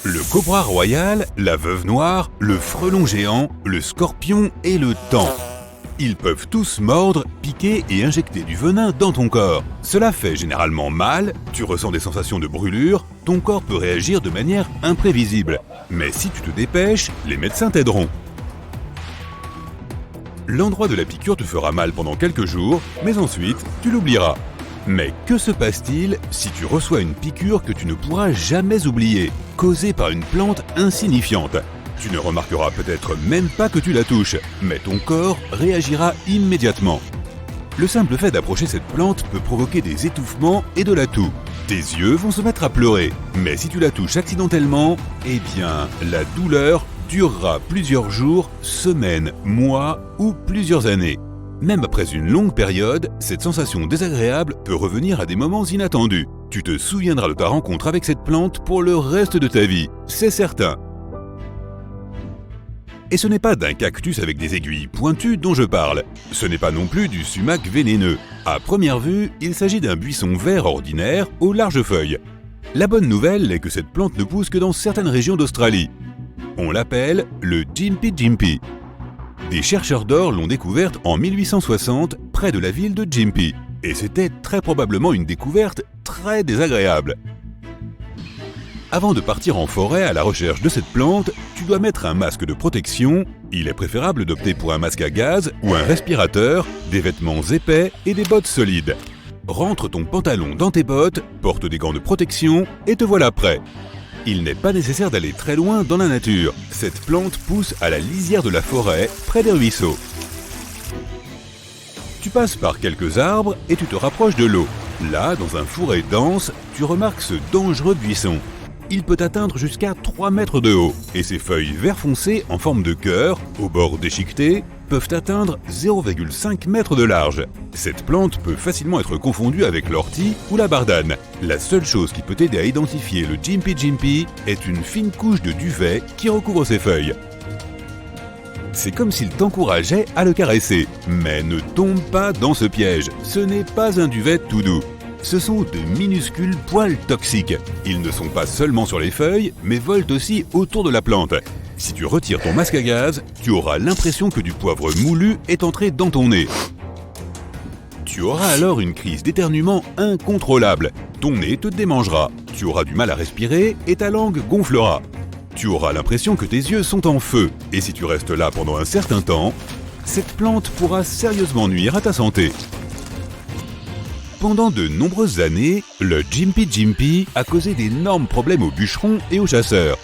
Le cobra royal, la veuve noire, le frelon géant, le scorpion et le taon. Ils peuvent tous mordre, piquer et injecter du venin dans ton corps. Cela fait généralement mal, tu ressens des sensations de brûlure, ton corps peut réagir de manière imprévisible. Mais si tu te dépêches, les médecins t'aideront. L'endroit de la piqûre te fera mal pendant quelques jours, mais ensuite, tu l'oublieras. Mais que se passe-t-il si tu reçois une piqûre que tu ne pourras jamais oublier, causée par une plante insignifiante ? Tu ne remarqueras peut-être même pas que tu la touches, mais ton corps réagira immédiatement. Le simple fait d'approcher cette plante peut provoquer des étouffements et de la toux. Tes yeux vont se mettre à pleurer, mais si tu la touches accidentellement, eh bien, la douleur durera plusieurs jours, semaines, mois ou plusieurs années. Même après une longue période, cette sensation désagréable peut revenir à des moments inattendus. Tu te souviendras de ta rencontre avec cette plante pour le reste de ta vie, c'est certain. Et ce n'est pas d'un cactus avec des aiguilles pointues dont je parle. Ce n'est pas non plus du sumac vénéneux. À première vue, il s'agit d'un buisson vert ordinaire aux larges feuilles. La bonne nouvelle est que cette plante ne pousse que dans certaines régions d'Australie. On l'appelle le Gympie Gympie. Des chercheurs d'or l'ont découverte en 1860 près de la ville de Gympie. Et c'était très probablement une découverte très désagréable. Avant de partir en forêt à la recherche de cette plante, tu dois mettre un masque de protection. Il est préférable d'opter pour un masque à gaz ou un respirateur, des vêtements épais et des bottes solides. Rentre ton pantalon dans tes bottes, porte des gants de protection et te voilà prêt. Il n'est pas nécessaire d'aller très loin dans la nature. Cette plante pousse à la lisière de la forêt, près des ruisseaux. Tu passes par quelques arbres et tu te rapproches de l'eau. Là, dans un fourré dense, tu remarques ce dangereux buisson. Il peut atteindre jusqu'à 3 mètres de haut, et ses feuilles vert foncé en forme de cœur, aux bords déchiquetés, peuvent atteindre 0,5 mètres de large. Cette plante peut facilement être confondue avec l'ortie ou la bardane. La seule chose qui peut t'aider à identifier le Gympie Gympie est une fine couche de duvet qui recouvre ses feuilles. C'est comme s'il t'encourageait à le caresser. Mais ne tombe pas dans ce piège, ce n'est pas un duvet tout doux. Ce sont de minuscules poils toxiques. Ils ne sont pas seulement sur les feuilles, mais volent aussi autour de la plante. Si tu retires ton masque à gaz, tu auras l'impression que du poivre moulu est entré dans ton nez. Tu auras alors une crise d'éternuement incontrôlable. Ton nez te démangera. Tu auras du mal à respirer et ta langue gonflera. Tu auras l'impression que tes yeux sont en feu. Et si tu restes là pendant un certain temps, cette plante pourra sérieusement nuire à ta santé. Pendant de nombreuses années, le Gympie Gympie a causé d'énormes problèmes aux bûcherons et aux chasseurs.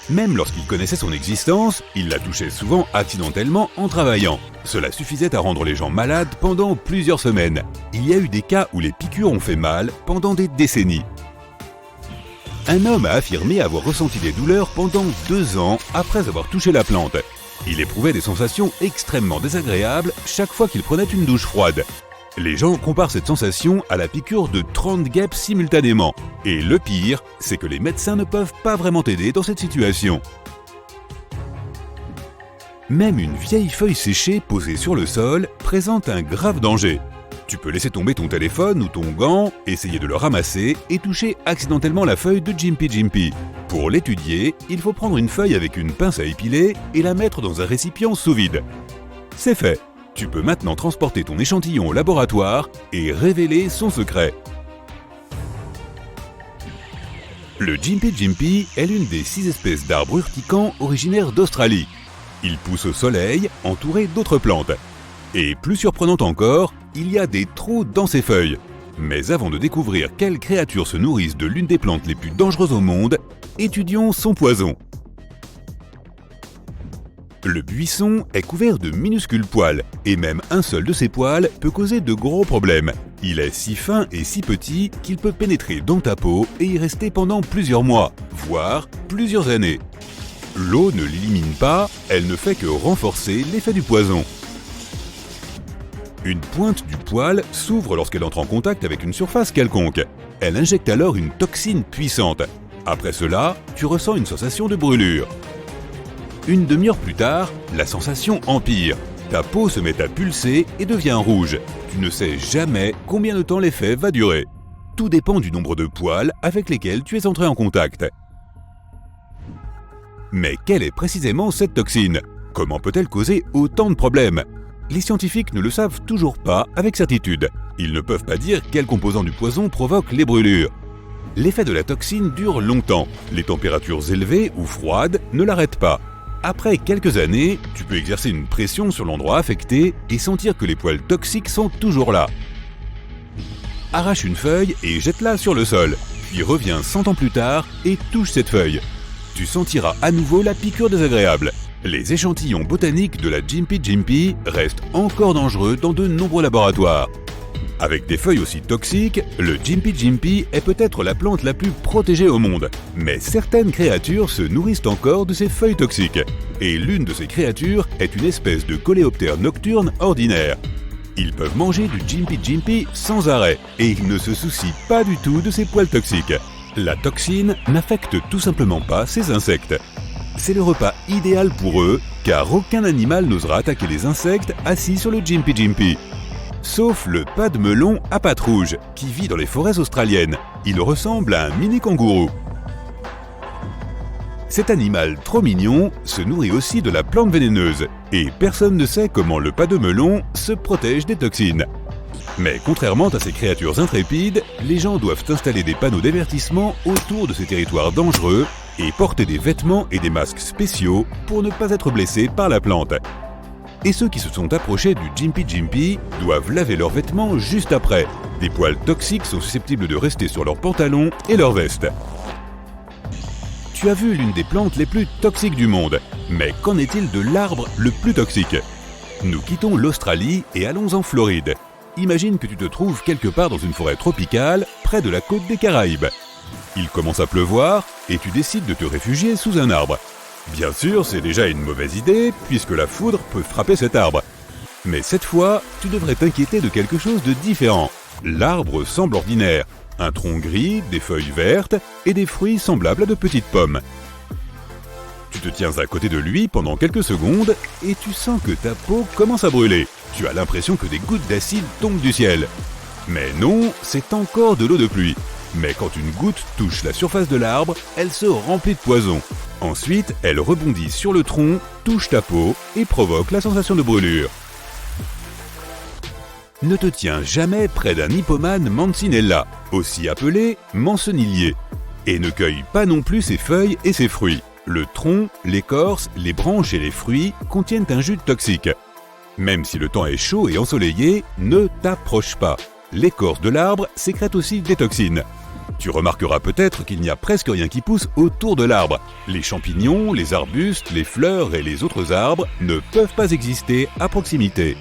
Même lorsqu'ils connaissaient son existence, ils la touchaient souvent accidentellement en travaillant. Cela suffisait à rendre les gens malades pendant plusieurs semaines. Il y a eu des cas où les piqûres ont fait mal pendant des décennies. Un homme a affirmé avoir ressenti des douleurs pendant 2 ans après avoir touché la plante. Il éprouvait des sensations extrêmement désagréables chaque fois qu'il prenait une douche froide. Les gens comparent cette sensation à la piqûre de 30 guêpes simultanément. Et le pire, c'est que les médecins ne peuvent pas vraiment t'aider dans cette situation. Même une vieille feuille séchée posée sur le sol présente un grave danger. Tu peux laisser tomber ton téléphone ou ton gant, essayer de le ramasser et toucher accidentellement la feuille de Gympie Gympie. Pour l'étudier, il faut prendre une feuille avec une pince à épiler et la mettre dans un récipient sous vide. C'est fait. Tu peux maintenant transporter ton échantillon au laboratoire et révéler son secret. Le Gympie Gympie est l'une des 6 espèces d'arbres urticants originaires d'Australie. Il pousse au soleil, entouré d'autres plantes. Et plus surprenant encore, il y a des trous dans ses feuilles. Mais avant de découvrir quelles créatures se nourrissent de l'une des plantes les plus dangereuses au monde, étudions son poison. Le buisson est couvert de minuscules poils, et même un seul de ces poils peut causer de gros problèmes. Il est si fin et si petit qu'il peut pénétrer dans ta peau et y rester pendant plusieurs mois, voire plusieurs années. L'eau ne l'élimine pas, elle ne fait que renforcer l'effet du poison. Une pointe du poil s'ouvre lorsqu'elle entre en contact avec une surface quelconque. Elle injecte alors une toxine puissante. Après cela, tu ressens une sensation de brûlure. Une demi-heure plus tard, la sensation empire. Ta peau se met à pulser et devient rouge. Tu ne sais jamais combien de temps l'effet va durer. Tout dépend du nombre de poils avec lesquels tu es entré en contact. Mais quelle est précisément cette toxine? Comment peut-elle causer autant de problèmes? Les scientifiques ne le savent toujours pas avec certitude. Ils ne peuvent pas dire quel composant du poison provoque les brûlures. L'effet de la toxine dure longtemps. Les températures élevées ou froides ne l'arrêtent pas. Après quelques années, tu peux exercer une pression sur l'endroit affecté et sentir que les poils toxiques sont toujours là. Arrache une feuille et jette-la sur le sol, puis reviens 100 ans plus tard et touche cette feuille. Tu sentiras à nouveau la piqûre désagréable. Les échantillons botaniques de la Gympie Gympie restent encore dangereux dans de nombreux laboratoires. Avec des feuilles aussi toxiques, le Gympie Gympie est peut-être la plante la plus protégée au monde. Mais certaines créatures se nourrissent encore de ces feuilles toxiques. Et l'une de ces créatures est une espèce de coléoptère nocturne ordinaire. Ils peuvent manger du Gympie Gympie sans arrêt et ils ne se soucient pas du tout de ces poils toxiques. La toxine n'affecte tout simplement pas ces insectes. C'est le repas idéal pour eux, car aucun animal n'osera attaquer les insectes assis sur le Gympie Gympie. Sauf le pas de melon à pattes rouges, qui vit dans les forêts australiennes. Il ressemble à un mini kangourou. Cet animal trop mignon se nourrit aussi de la plante vénéneuse, et personne ne sait comment le pas de melon se protège des toxines. Mais contrairement à ces créatures intrépides, les gens doivent installer des panneaux d'avertissement autour de ces territoires dangereux et porter des vêtements et des masques spéciaux pour ne pas être blessés par la plante. Et ceux qui se sont approchés du Gympie Gympie doivent laver leurs vêtements juste après. Des poils toxiques sont susceptibles de rester sur leurs pantalons et leurs vestes. Tu as vu l'une des plantes les plus toxiques du monde, mais qu'en est-il de l'arbre le plus toxique? Nous quittons l'Australie et allons en Floride. Imagine que tu te trouves quelque part dans une forêt tropicale, près de la côte des Caraïbes. Il commence à pleuvoir et tu décides de te réfugier sous un arbre. Bien sûr, c'est déjà une mauvaise idée, puisque la foudre peut frapper cet arbre. Mais cette fois, tu devrais t'inquiéter de quelque chose de différent. L'arbre semble ordinaire. Un tronc gris, des feuilles vertes et des fruits semblables à de petites pommes. Tu te tiens à côté de lui pendant quelques secondes et tu sens que ta peau commence à brûler. Tu as l'impression que des gouttes d'acide tombent du ciel. Mais non, c'est encore de l'eau de pluie. Mais quand une goutte touche la surface de l'arbre, elle se remplit de poison. Ensuite, elle rebondit sur le tronc, touche ta peau et provoque la sensation de brûlure. Ne te tiens jamais près d'un hippomane mancinella, aussi appelé mancenillier. Et ne cueille pas non plus ses feuilles et ses fruits. Le tronc, l'écorce, les branches et les fruits contiennent un jus toxique. Même si le temps est chaud et ensoleillé, ne t'approche pas. L'écorce de l'arbre sécrète aussi des toxines. Tu remarqueras peut-être qu'il n'y a presque rien qui pousse autour de l'arbre. Les champignons, les arbustes, les fleurs et les autres arbres ne peuvent pas exister à proximité.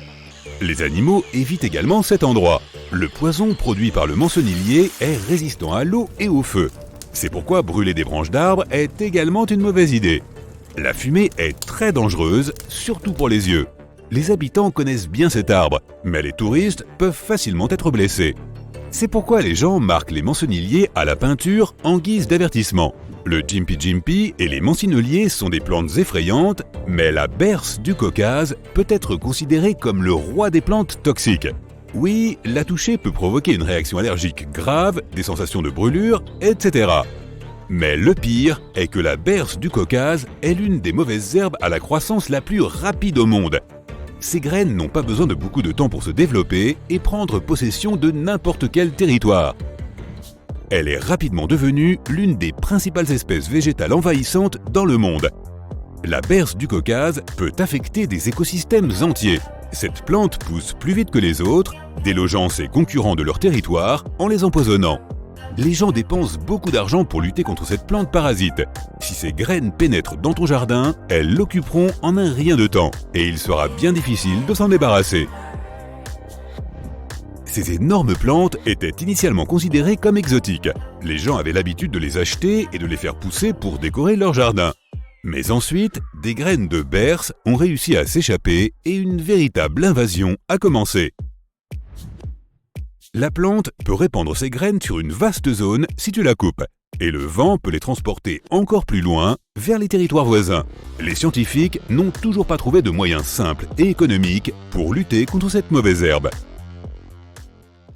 Les animaux évitent également cet endroit. Le poison produit par le mancenillier est résistant à l'eau et au feu. C'est pourquoi brûler des branches d'arbres est également une mauvaise idée. La fumée est très dangereuse, surtout pour les yeux. Les habitants connaissent bien cet arbre, mais les touristes peuvent facilement être blessés. C'est pourquoi les gens marquent les mancenilliers à la peinture en guise d'avertissement. Le Gympie Gympie et les mancenilliers sont des plantes effrayantes, mais la berce du Caucase peut être considérée comme le roi des plantes toxiques. Oui, la toucher peut provoquer une réaction allergique grave, des sensations de brûlure, etc. Mais le pire est que la berce du Caucase est l'une des mauvaises herbes à la croissance la plus rapide au monde. Ces graines n'ont pas besoin de beaucoup de temps pour se développer et prendre possession de n'importe quel territoire. Elle est rapidement devenue l'une des principales espèces végétales envahissantes dans le monde. La berce du Caucase peut affecter des écosystèmes entiers. Cette plante pousse plus vite que les autres, délogeant ses concurrents de leur territoire en les empoisonnant. Les gens dépensent beaucoup d'argent pour lutter contre cette plante parasite. Si ces graines pénètrent dans ton jardin, elles l'occuperont en un rien de temps, et il sera bien difficile de s'en débarrasser. Ces énormes plantes étaient initialement considérées comme exotiques. Les gens avaient l'habitude de les acheter et de les faire pousser pour décorer leur jardin. Mais ensuite, des graines de berce ont réussi à s'échapper et une véritable invasion a commencé. La plante peut répandre ses graines sur une vaste zone si tu la coupes, et le vent peut les transporter encore plus loin, vers les territoires voisins. Les scientifiques n'ont toujours pas trouvé de moyens simples et économiques pour lutter contre cette mauvaise herbe.